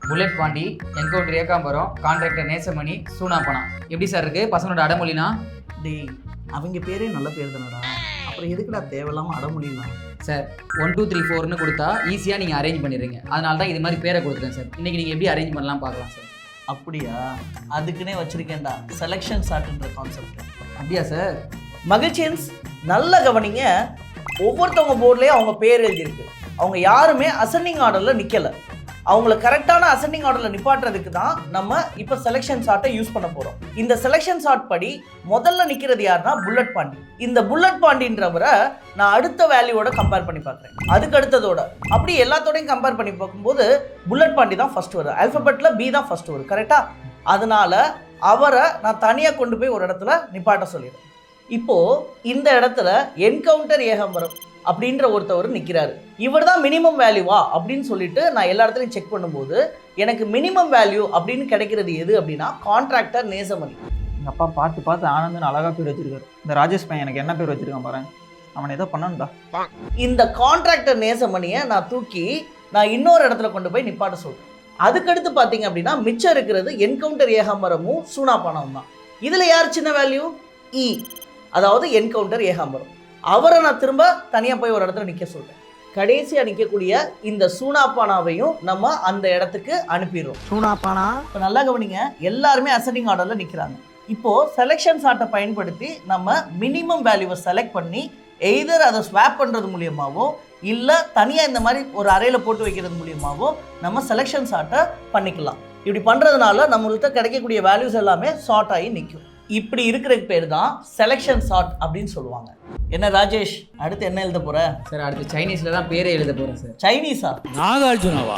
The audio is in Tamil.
Bullet Pandi, encounter Ekambaram, contractor Nesamani, Soonapaana. எப்படி சார் இருக்கு பசங்களோட அடமொழினா? டேய், அவங்க பேரே நல்ல பேர் தானடா, அப்புறம் எதுக்குடா தேவையில்லாமல் அடமொழிலாம்? சார் 1 2 3 4ன்னு கொடுத்தா ஈஸியாக நீங்கள் அரேஞ்ச் பண்ணிடுறீங்க. அதனால தான் இது மாதிரி பேரை கொடுத்துருக்கேன் சார். இன்றைக்கி நீங்கள் எப்படி அரேஞ்ச் பண்ணலாம் பார்க்கலாம் சார். அப்படியா? அதுக்குன்னே வச்சிருக்கேன்டா செலெக்ஷன் சார்ட்ன்ற கான்செப்ட். அப்படியா சார்? மகிழ்ச்சியன்ஸ், நல்ல கவனிங்க. ஒவ்வொருத்தவங்க போர்ட்லேயே அவங்க பேர் எழுதியிருக்கு. அவங்க யாருமே அசெண்டிங் ஆர்டரில் நிற்கலை. அவங்கள கரெக்டான அசெண்டிங் ஆர்டரில் நிப்பாட்டுறதுக்கு தான் நம்ம இப்போ செலெக்ஷன் சார்ட்டை யூஸ் பண்ண போகிறோம். இந்த செலெக்ஷன் சார்ட் படி முதல்ல நிற்கிறது யாருன்னா புல்லட் பாண்டி. இந்த புல்லட் பாண்டின்றவரை நான் அடுத்த வேல்யூவோட கம்பேர் பண்ணி பார்க்குறேன். அதுக்கு அடுத்ததோட அப்படி எல்லாத்தோடையும் கம்பேர் பண்ணி பார்க்கும்போது புல்லட் பாண்டி தான் ஃபர்ஸ்ட் வருது. ஆல்ஃபபெட்டில் பி தான் ஃபர்ஸ்ட் வருது, கரெக்டாக? அதனால அவரை நான் தனியாக கொண்டு போய் ஒரு இடத்துல நிப்பாட்ட சொல்லிடுறேன். இப்போது இந்த இடத்துல என்கவுண்டர் ஏகாம்பரம் அப்படின்ற ஒருத்தவர் நிற்கிறாரு. இவர் தான் மினிமம் வேல்யூவா அப்படின்னு சொல்லிட்டு நான் எல்லா இடத்துலையும் செக் பண்ணும்போது எனக்கு மினிமம் வேல்யூ அப்படின்னு கிடைக்கிறது எது அப்படின்னா கான்ட்ராக்டர் நேசமணி. எங்கள் அப்பா பார்த்து பார்த்து ஆனந்தன் அழகாக பேர் வச்சிருக்காரு. இந்த ராஜேஷ் பையன் எனக்கு என்ன பேர் வச்சிருக்கான் பாரு, அவனை ஏதோ பண்ணணும்டா. இந்த கான்ட்ராக்டர் நேசமணியை நான் தூக்கி நான் இன்னொரு இடத்துல கொண்டு போய் நிப்பாட்ட சொல்கிறேன். அதுக்கடுத்து பார்த்தீங்க அப்படின்னா மிச்சம் இருக்கிறது என்கவுண்டர் ஏகாம்பரமும் சூனாப்பனாவும் தான். இதில் யார் சின்ன வேல்யூ? இ, அதாவது என்கவுண்டர் ஏகாம்பரம். அவரை நான் திரும்ப தனியாக போய் ஒரு இடத்துல நிற்க சொல்கிறேன். கடைசியாக நிற்கக்கூடிய இந்த சூனாப்பானாவையும் நம்ம அந்த இடத்துக்கு அனுப்பிடுறோம். சூனாப்பானா இப்போ நல்லா கவனிங்க, எல்லாருமே அசெண்டிங் ஆர்டரில் நிற்கிறாங்க. இப்போது செலெக்ஷன் சார்ட்டை பயன்படுத்தி நம்ம மினிமம் வேல்யூவை செலக்ட் பண்ணி எய்தர் அதை ஸ்வாப் பண்ணுறது மூலியமாகவோ இல்லை தனியாக இந்த மாதிரி ஒரு அறையில் போட்டு வைக்கிறது மூலியமாகவோ நம்ம செலெக்ஷன் சார்ட்டை பண்ணிக்கலாம். இப்படி பண்ணுறதுனால நம்மள்கிட்ட கிடைக்கக்கூடிய வேல்யூஸ் எல்லாமே ஷார்ட் ஆகி நிற்கும். இப்படி இருக்கிறதுக்கு பேர் தான் செலெக்ஷன் சார்ட் அப்படின்னு சொல்லுவாங்க. என்ன ராஜேஷ், அடுத்து என்ன எழுத போற? சார் அடுத்து சைனீஸில் தான் பேரே எழுத போகிறேன் சார். சைனீஸா? நாகார்ஜுனாவா?